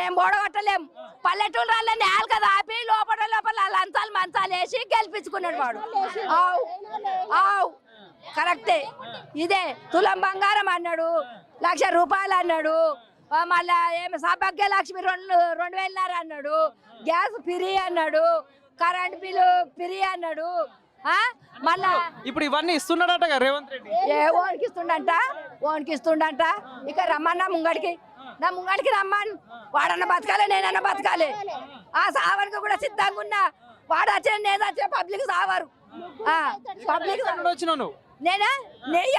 మేము ఓడగొట్టలేం. పల్లెటూరు రాళ్ళ నేల కదా ఆపి లోపల లంచాలు మంచాలు వేసి గెలిపించుకున్నాడు వాడు. ఆవు కరెక్టే. ఇదే తులం బంగారం అన్నాడు, 1,00,000 రూపాయలు అన్నాడు, మళ్ళా ఏమి సౌభాగ్య లక్ష్మి 2,000 అన్నాడు, గ్యాస్ ఫ్రీ అన్నాడు, కరెంట్ బిల్లు ఫ్రీ అన్నాడు. మళ్ళా ఇప్పుడు ఇవన్నీ ఇస్తున్నాడట రేవంత్ రెడ్డి. ఓనికి ఇస్తుండంట. ఇక రమ్మన్నా ముంగడికి, నా ముంగడికి రమ్మను. వాడన్న బతకాలి, నేనన్న బతకాలి. ఆ సావరికి కూడా సిద్ధంగా ఉన్నా. వాడు వచ్చిన నేను వచ్చిన పబ్లిక్ సావరు. పబ్లిక్ వచ్చినావు నేనా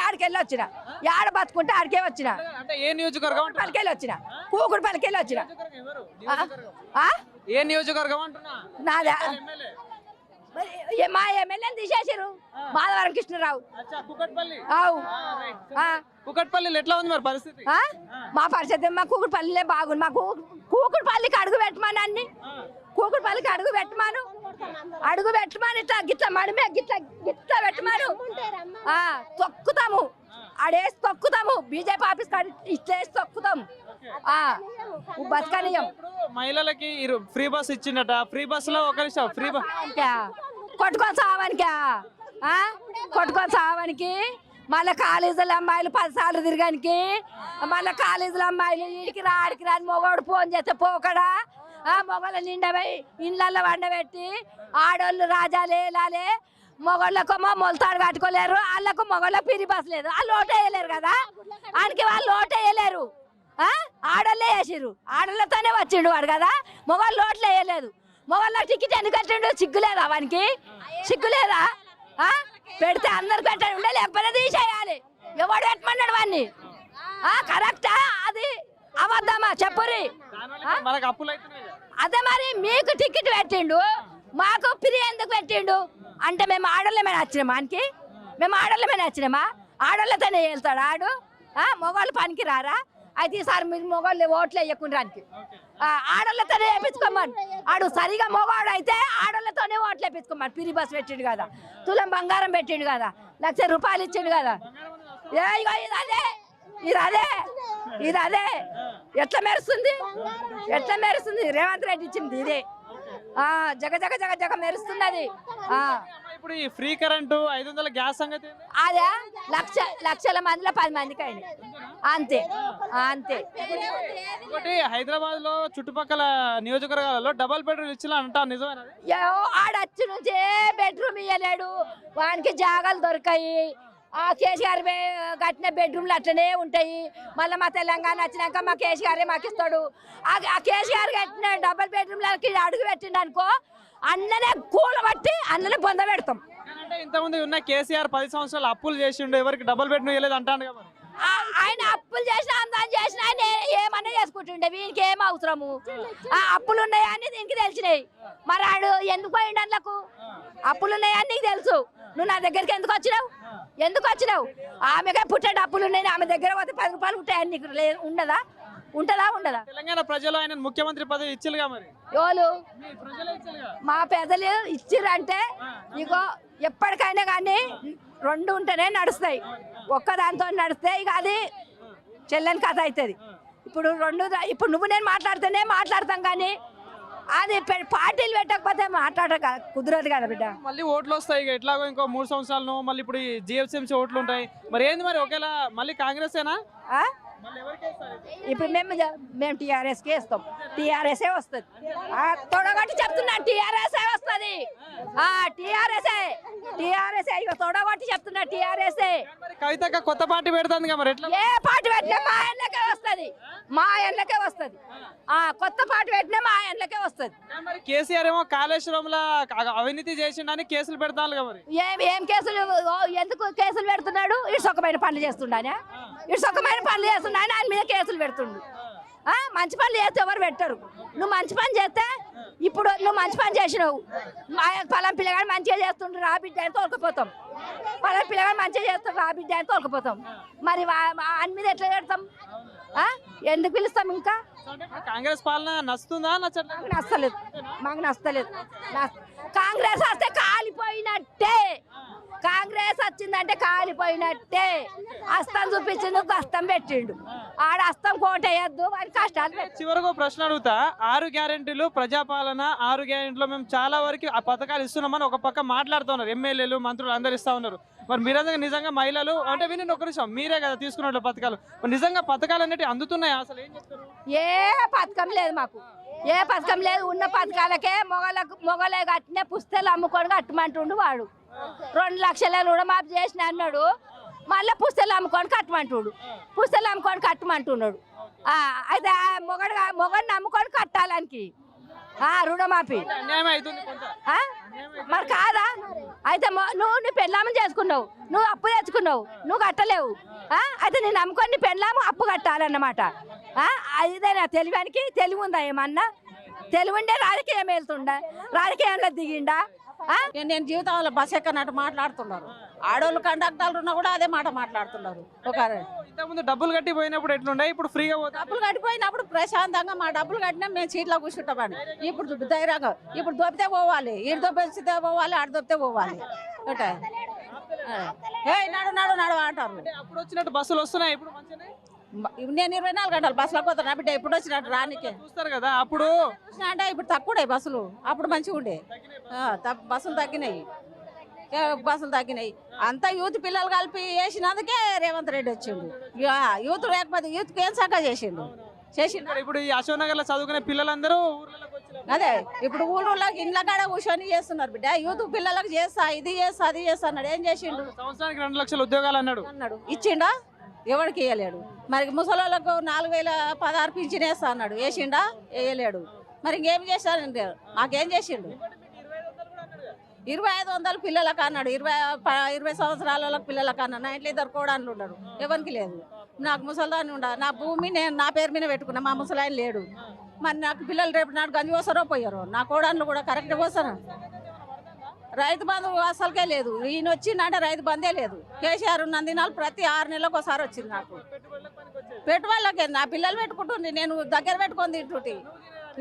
ఆడికి వెళ్ళి వచ్చిన, ఆడ బతుకుంటే ఆడికే వచ్చిన. ఏ నియోజకవర్గం? పలికెళ్ళి వచ్చిన, కూకుడు పలికెళ్ళి వచ్చిన. ఏ నియోజకవర్గం అంటున్నా? నాదా మా ఎమ్మెల్యేని తీసేసారు, మాధవరం కృష్ణరావు. కుకట్పల్లి ఎట్లా ఉంది మరి పరిస్థితి? మా పరిస్థితి మా కూకుడుపల్లిలే బాగుంది. మా కూకుడుపల్లికి అడుగు పెట్టమని అన్ని కూకుడుపల్లికి అడుగు పెట్టమాను ఇట్లా గిట్ల మడిమే గిట్ల గిట్ల పెట్టమాను. తొక్కుతాము, ఆడేసి తొక్కుతాము. BJP office ఇట్లేసి తొక్కుతాము. బతకనియం. మహిళలకి ఫ్రీ బస్ ఇచ్చిందట. ఫ్రీ బస్ లో ఒక ఫ్రీ బస్ కొట్టుకొని సావానికి మళ్ళీ కాలేజీల అమ్మాయిలు 10 సార్లు తిరగానికి, మళ్ళీ కాలేజీల అమ్మాయిలు ఈడికి రా ఆడికి రాని మొగోడు ఫోన్ చేస్తే పోకడా మొగోళ్ళ నిండబోయి ఇండ్లల్లో వండబెట్టి ఆడోళ్ళు రాజాలే లాలే. మొగోళ్ళకేమో మొలతాడు కట్టుకోలేరు, వాళ్ళకు మొగోళ్ళకి పిరి బస్ లేదు. వాళ్ళు ఓటు వేయలేరు కదా, ఆయనకి వాళ్ళు ఓటు వేయలేరు. ఆడోళ్ళే వేసిర్రు, ఆడోళ్ళతోనే వచ్చిండు వాడు కదా. మొగోళ్ళు ఓట్లు వేయలేదు. మొగోళ్ళ టికెట్ ఎందుకు కట్టిండు? సిగ్గులేదా వానికి? సిగ్గులేదా? పెడితే అందరు పెట్టండి ఉండే, లేకపోతే తీసేయాలి. ఎవడు పెట్టమన్నాడు వాడిని? కరెక్టా అది అబద్ధమా చెప్పురి? అదే మరి మీకు టికెట్ పెట్టిండు, మాకు ఫ్రీ ఎందుకు పెట్టిండు అంటే మేము ఆడోళ్ళమేనా వచ్చినామా? ఆయనకి మేము ఆడోళ్ళమేనా వచ్చినామా? ఆడోళ్ళతోనే వెళ్తాడు ఆడు. మొగోళ్ళు పనికి రారా? అయితే ఈసారి మీరు మొగోళ్ళు ఓట్లు వేయకుండానికి ఆడోళ్ళతోనే వేయించుకోమని. ఆడు సరిగా మొగోడు అయితే ఆడోళ్ళతోనే ఓట్లు వేయించుకోమని. ఫ్రీ బస్ పెట్టిండు కదా, తులం బంగారం పెట్టిండు కదా, 1,00,000 రూపాయలు ఇచ్చిండు కదా. ఇది అదే ఎట్లా మెరుస్తుంది రేవంత్ రెడ్డి ఇచ్చింది ఇదే. జగ జగ జగ జగ మెరుస్తున్నది. ఇప్పుడు ఈ ఫ్రీ కరెంటు 500 గ్యాస్ సంగతి అదే లక్షల మందిలో 10 మందికి అయింది అంతే. ఒకటి హైదరాబాద్ లో చుట్టుపక్కల నియోజకవర్గాలలో డబల్ బెడ్రూమ్ ఇచ్చినా అంటా నిజమేనా? ఆడచ్చి నుంచే బెడ్రూమ్ ఇవ్వలేడు, వానికి జాగాలు దొరికాయి. కేసీఆర్ కట్టిన బెడ్రూమ్లు అట్లనే ఉంటాయి. మళ్ళీ మా తెలంగాణ వచ్చినాక మా కేసీఆరే మాకు ఇస్తాడు. ఆ కేసీఆర్ కట్టిన డబల్ బెడ్రూమ్లకి అడుగు పెట్టిండు అనుకో, అన్ననే కూలబట్టి అన్ననే పొంద పెడతాం. అంటే ఇంతకుముందు ఉన్న కేసీఆర్ 10 సంవత్సరాలు అప్పులు చేసిండు, ఎవరికి డబల్ బెడ్రూమ్ ఇవ్వలేదు అంటాను కదా. ఆయన అప్పులు చేసినా అందరం చేసినా ఆయన ఏమన్నా చేసుకుంటుండే, వీనికి ఏం అవసరము? అప్పులు ఉన్నాయని దీనికి తెలిసినాయి. మరి ఆడు ఎందుకు పోయిండు అందులకు? అప్పులు ఉన్నాయని నీకు తెలుసు, నువ్వు నా దగ్గరికి ఎందుకు వచ్చినావు? ఆమెకే పుట్టే అప్పులు ఉన్నాయి, ఆమె దగ్గర పోతే 10 రూపాయలు ఉంటాయని నీకు ఉంటుందా? తెలంగాణ ప్రజలు ఆయన ముఖ్యమంత్రి పదవి ఇచ్చిలుగా మరి ఎవరు? మా పెద్దలు ఇచ్చిర్రంటే ఇగో ఎప్పటికైనా కానీ 2 ఉంటేనే నడుస్తాయి. ఒక్కదాంతో నడిస్తే ఇక అది చెల్లని కథ అవుతుంది. ఇప్పుడు నువ్వు నేను మాట్లాడతాం కానీ అది పార్టీలు పెట్టకపోతే కుదరదు కదా బిడ్డ. మళ్ళీ ఓట్లు వస్తాయి ఎట్లాగో ఇంకో 3 సంవత్సరాలు. మళ్ళీ ఇప్పుడు జిహెచ్ఎంసీ ఓట్లు ఉంటాయి. మరి ఏంది మరి ఒకేలా మళ్ళీ కాంగ్రెసేనా? ఇప్పుడు మేము టీఆర్ఎస్కే ఇస్తాం. టీఆర్ఎస్ఏ వస్తుంది. తొడగొట్టి చెప్తున్నా, టీఆర్ఎస్ఏ వస్తుంది. టీఆర్ఎస్ఏ ఇక తొడగొట్టి చెప్తున్నా, టీఆర్ఎస్ఏ. కవితక్క కొత్త పార్టీ పెడుతుంది మరి ఎట్లా? ఏ పార్టీ పెట్టినా మా ఎండ్లకే వస్తుంది. కొత్త పార్టీ పెట్టినా మా ఎండ్లకే వస్తుంది. మరి కేసీఆర్ ఏమో కాళేశ్వరంలో అవినీతి చేసిండని కేసులు పెడతాను కదా. మరి ఏం కేసులు? ఎందుకు కేసులు పెడుతున్నాడు? ఇసుకమైన పనులు చేస్తుండనే, ఆయన మీద కేసులు పెడుతుండు. మంచి పనులు చేస్తే ఎవరు పెట్టరు. నువ్వు మంచి పని చేస్తే, ఇప్పుడు నువ్వు మంచి పని చేసినావు, పలాం పిల్లగాడు మంచిగా చేస్తుండ్రు రా బిడ్డ అని తోలుకుపోతాం. పలాం పిల్లగాడు మంచిగా చేస్తుండ్రు రా బిడ్డ అని తోలుకుపోతాం. మరి ఆయన మీద ఎట్లా పెడతాం? ఎందుకు పిలుస్తాం? ఇంకా కాంగ్రెస్ పాలన నచ్చుతుందా? మాకు నచ్చలేదు. కాంగ్రెస్ వస్తే కాలిపోయినట్టే. కాంగ్రెస్ వచ్చిందంటే కాలిపోయినట్టే. అస్తం చూపించిండు, గస్తం పెట్టిండు. ఆడ అస్తం కోటేయద్దు అని కష్టాలు పెట్టు. చివరకు ఒక ప్రశ్న అడుగుతా. 6 గ్యారెంటీలు ప్రజాపాలన, 6 గ్యారెంటీలో మేము చాలా వరకు ఆ పథకాలు ఇస్తున్నామని ఒక పక్క మాట్లాడుతున్నారు. ఎమ్మెల్యేలు, మంత్రులు అందరు ఇస్తా ఉన్నారు. మరి మీరు నిజంగా మహిళలు అంటే విని ఒక నిమిషం, మీరే కదా తీసుకున్న పథకాలు, మరి నిజంగా పథకాలు అనేవి అందుతున్నాయి? అసలు ఏం చెప్తారు? ఏ పథకం లేదు మాకు, ఏ పథకం లేదు. ఉన్న పథకాలకే మొగలే కట్టిన పుస్తలు అమ్ముకొని కట్టమంటుండు వాడు. 2 లక్షల రుణమాఫీ చేసిన అన్నాడు, మళ్ళీ పుస్తలు అమ్ముకొని కట్టమంటుడు. పుస్తలు అమ్ముకొని కట్టమంటున్నాడు. అయితే మొగడిని అమ్ముకొని కట్టాలనికి రుణమాఫీ. అన్యాయం అవుతుంది కొంత. మరి కాదా? అయితే నువ్వు నీ పెళ్ళామని చేసుకున్నావు, నువ్వు అప్పు తెచ్చుకున్నావు, నువ్వు కట్టలేవు. అయితే నేను నమ్ముకొని నీ పెళ్ళాము అప్పు కట్టాలన్నమాట. ఇదేనా తెలివానికి? తెలివి ఉందా ఏమన్నా? తెలివి ఉండే రాజకీయం వెళ్తుండా? రాజకీయంలో దిగిండా? నేను జీవితంలో బస్ ఎక్కనట్టు మాట్లాడుతున్నారు. ఆడోళ్ళు కండక్టర్లు ఉన్నా కూడా అదే మాట మాట్లాడుతున్నారు. ఒక ఇంతకుముందు డబ్బులు కట్టి పోయినప్పుడు ఎట్లుండే, ఇప్పుడు ఫ్రీగా పోతే డబ్బులు కట్టిపోయినప్పుడు ప్రశాంతంగా మా డబ్బులు కట్టినా మేము సీట్లో కూర్చుంటామని. ఇప్పుడు ధైర్యంగా ఇప్పుడు దొబ్బితే పోవాలి, ఈడు దొబ్బితే పోవాలి, ఆడ దొబ్బితే పోవాలి. నడు నడు నడు అంటారు. అప్పుడు వచ్చినట్టు బస్సులు వస్తున్నాయి ఇప్పుడు మంచిగా. నేను 24 గంటలు బస్సులో పోతాను. బిడ్డ ఇప్పుడు వచ్చినట్టు రానికే చూస్తారు కదా. అప్పుడు అంటే ఇప్పుడు తక్కువ బస్సులు, అప్పుడు మంచిగా ఉండే. బస్సులు తగ్గినాయి, బస్సులు తగ్గినాయి. అంతా యూత్ పిల్లలు కలిపి వేసినందుకే రేవంత్ రెడ్డి వచ్చిండు. యూత్ లేకపోతే యూత్కి ఏం సక్క చేసిండు. ఇప్పుడు ఈ అశోక్ నగర్ లో చదువుకునే పిల్లలందరూ అదే ఇప్పుడు ఊళ్ళోకి ఇండ్ల కాడ కూర్చొని చేస్తున్నారు. బిడ్డ యూత్ పిల్లలకు చేస్తా, ఇది చేస్తా, అది చేస్తా అన్నాడు. ఏం చేసిండు? సంవత్సరానికి 2 లక్షల ఉద్యోగాలు అన్నాడు. ఇచ్చిండా? ఎవరికి వేయలేడు. మరి ముసలోళ్ళకు 4016 పింఛన్ వేస్తా అన్నాడు. వేసిండా? వేయలేడు. మరి ఇంకేం చేశారండి? మాకేం చేసిండు? 2500 పిల్లలకు అన్నాడు. 20 సంవత్సరాల పిల్లలకు అన్నాడు. నా ఇంట్లో 2 కోడళ్ళు ఉండరు, ఎవరికి లేదు. నాకు ముసలిదాన్ని ఉండ, నా భూమి నేను నా పేరు మీద పెట్టుకున్నా, మా ముసలాయన లేడు. మరి నాకు పిల్లలు రేపు నాడు గంజి పోసారో పోయారో. నా కోడళ్ళు కూడా కరెక్ట్ పోసారు. రైతు బంధు అసలుకే లేదు. ఈయన వచ్చిందంటే రైతు బంధే లేదు. కేసీఆర్ ఉన్న దినాలు ప్రతి 6 నెలలకు ఒకసారి వచ్చింది. నాకు పెట్టుబడులకే నా పిల్లలు పెట్టుకుంటుంది, నేను దగ్గర పెట్టుకొని తింటుంటే.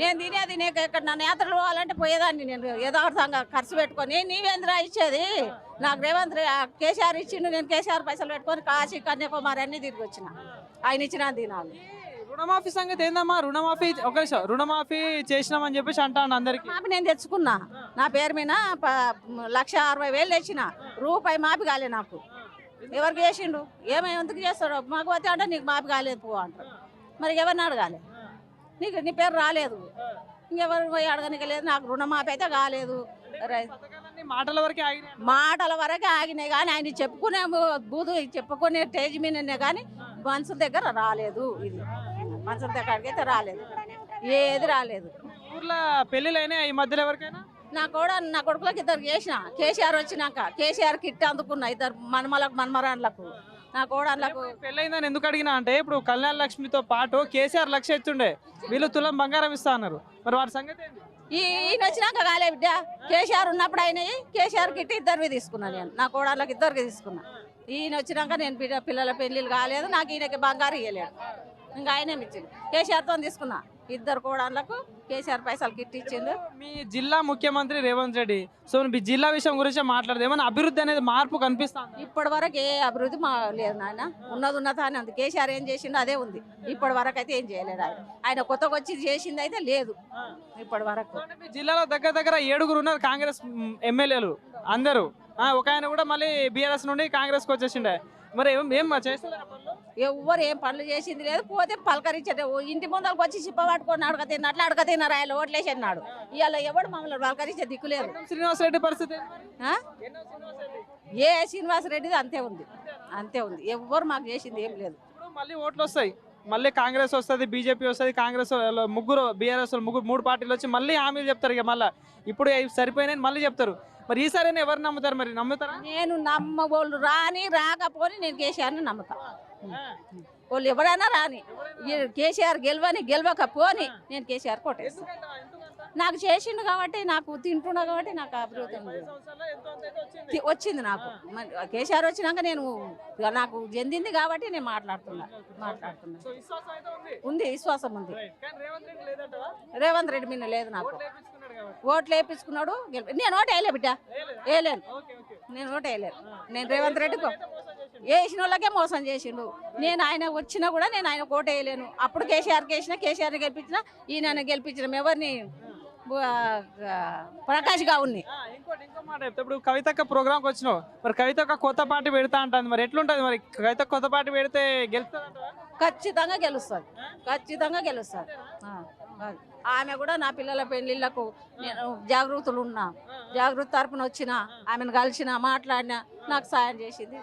నేను తినేది నీకు ఎక్కడ నన్ను యాత్రలు పోవాలంటే పోయేదాన్ని. నేను యథార్థంగా ఖర్చు పెట్టుకొని. నీవేంద్రా ఇచ్చేది? నాకు రేవంత్ కేసీఆర్ ఇచ్చిండు, నేను కేసీఆర్ పైసలు పెట్టుకొని కాశీ, కన్యాకుమారి అన్ని తిరిగి వచ్చిన ఆయన ఇచ్చిన దినాలు. రుణమాఫీ సంగతి ఏందమ్మా? రుణమాఫీ ఒక నిమిషం, రుణమాఫీ చేసినామని చెప్పేసి అంటాను అందరికి. మాఫీ నేను తెచ్చుకున్నా, నా పేరు మీద 1,60,000 తెచ్చిన. రూపాయి మాఫీ కాలే నాకు. ఎవరికి చేసిండు? ఎందుకు చేస్తాడు? మాకు పోతే అంటే నీకు మాఫీ కాలేదు పో అంటారు. మరి ఎవరిని అడగాలి? నీ పేరు రాలేదు, ఇంకెవరు పోయి అడగనికి లేదు. నాకు రుణమాఫీ అయితే కాలేదు. మాటల వరకే ఆగినాయి కానీ ఆయన చెప్పుకునే స్టేజ్ మీదనే కానీ మనుషుల దగ్గర రాలేదు. ఇది మనుషుల దగ్గరికి అయితే రాలేదు, ఏది రాలేదు. ఊర్లో పెళ్ళిళ్ళైనా ఈ మధ్యలో ఎవరికైనా? నా కొడుకులకు 2 చేసిన. కేసీఆర్ వచ్చినాక కేసీఆర్ కిట్ అందుకున్నా 2 మనమరాన్లకు. నా కోడళ్ళకు పెళ్ళైందని ఎందుకు అడిగినా అంటే, ఇప్పుడు కళ్యాణ లక్ష్మితో పాటు కేసీఆర్ 1 లక్ష ఇచ్చుండే, వీళ్ళు తులం బంగారం ఇస్తా అన్నారు. మరి వాటి సంగతి ఏంటి? ఈయన వచ్చినాక కాలే బిడ్డ. కేసీఆర్ ఉన్నప్పుడు అయినాయి. కేసీఆర్ కిట్ 2 తీసుకున్నా నేను. నా కోడళ్ళకి 2 తీసుకున్నా. ఈయన వచ్చినాక నేను పిల్లల పెళ్ళిళ్ళు కాలేదు. నాకు ఈయనకి బంగారు ఇవ్వలేడు, ఇంకా ఆయనే ఇచ్చిండు. కేసీఆర్తో తీసుకున్నా. 2 కోడళ్ళకు కేసీఆర్ పైసలు కిట్ ఇచ్చిండు. మీ జిల్లా ముఖ్యమంత్రి రేవంత్ రెడ్డి, సో మీ జిల్లా విషయం గురించి మాట్లాడదు, ఏమన్నా అభివృద్ధి అనేది మార్పు కనిపిస్తుంది? ఇప్పటి వరకు ఏ అభివృద్ధి లేదు నాయన. ఉన్నతానే ఉంది. కేసీఆర్ ఏం చేసిండో అదే ఉంది. ఇప్పటి వరకు అయితే ఏం చేయలేడు ఆయన కొత్తగా వచ్చి చేసింది అయితే లేదు ఇప్పటి వరకు. మీ జిల్లాలో దగ్గర 7 ఉన్నారు కాంగ్రెస్ ఎమ్మెల్యేలు అందరూ. ఒక ఆయన కూడా మళ్ళీ బీఆర్ఎస్ నుండి కాంగ్రెస్కి వచ్చేసిండే. మరి ఏం చేస్తలేరా? ఎవ్వరు ఏం పనులు చేసింది లేదు. పోతే పలకరించే ఇంటి ముందరకు వచ్చి చిప్ప పట్టుకొని అడగ తిన్నారు. ఆయన ఓట్లేసి అన్నాడు. ఇవాళ ఎవడు మమ్మల్ని పలకరించే దిక్కులేదు. శ్రీనివాసరెడ్డి పరిస్థితి? ఏ శ్రీనివాసరెడ్డిది అంతే ఉంది, అంతే ఉంది. ఎవ్వరు మాకు చేసింది ఏం లేదు. మళ్ళీ ఓట్లు వస్తాయి, మళ్ళీ కాంగ్రెస్ వస్తుంది, బీజేపీ వస్తుంది, కాంగ్రెస్ ముగ్గురు, బీఆర్ఎస్ 3 పార్టీలు వచ్చి మళ్ళీ హామీలు చెప్తారు. ఇక మళ్ళీ ఇప్పుడు సరిపోయినాయి మళ్ళీ చెప్తారు. మరి ఈసారి ఎవరు నమ్ముతారు? మరి నమ్ముతారా? నేను నమ్మబోళ్ళు రాకపోని నేను కేసీఆర్ని నమ్ముతా. వాళ్ళు ఎవరైనా రాని, కేసీఆర్ గెలవకపోని నేను కేసీఆర్ కొట్టేస్తాను. నాకు చేసిండు కాబట్టి నాకు తింటున్నా కాబట్టి నాకు అభివృద్ధి ఉంది. సంవత్సరాల్లో ఎంతో అంత అయితే వచ్చింది. వచ్చింది నాకు కేసీఆర్ వచ్చినాక నేను నాకు చెందింది కాబట్టి నేను మాట్లాడుతున్నా సో విశ్వాసం అయితే ఉంది. ఉంది విశ్వాసం ఉంది. Right. కానీ రేవంత్ రెడ్డి లేదంటావా? రేవంత్ రెడ్డి మీద లేదు నాకు. లేపించుకున్నాడు కాబట్టి. ఓట్లు వేయించుకున్నాడు నేను ఓటు వేయలే బిడ్డ వేయలేను. Okay okay. నేను ఓటు వేయలేను. నేను రేవంత్ రెడ్డికి అయితే మోసం చేసిండు. వేసిన వాళ్ళకే మోసం చేసిండు. నేను ఆయన వచ్చినా కూడా నేను ఆయన ఓటు వేయలేను. అప్పుడు కేసీఆర్కి వేసినా కేసీఆర్ని గెలిపించినా ఈయన గెలిపించిన ఎవరిని ప్రకాష్ గౌడ్ని. ఇంకో మాట చెప్తే ఇప్పుడు కవితక్క ప్రోగ్రామ్కి వచ్చినావు, మరి కవితక్క కొత్త పార్టీ పెడతా అంటుంది, మరి ఎట్లుంటది మరి కవిత కొత్త పార్టీ పెడితే గెలుస్తుందంటావా? ఖచ్చితంగా గెలుస్తుంది. ఖచ్చితంగా గెలుస్తుంది. ఆమె కూడా నా పిల్లల పెళ్లిళ్లకు నేను జాగృతులు ఉన్నా, జాగృతి తరపున వచ్చిన ఆమెను కలిసిన మాట్లాడినా నాకు సాయం చేసింది.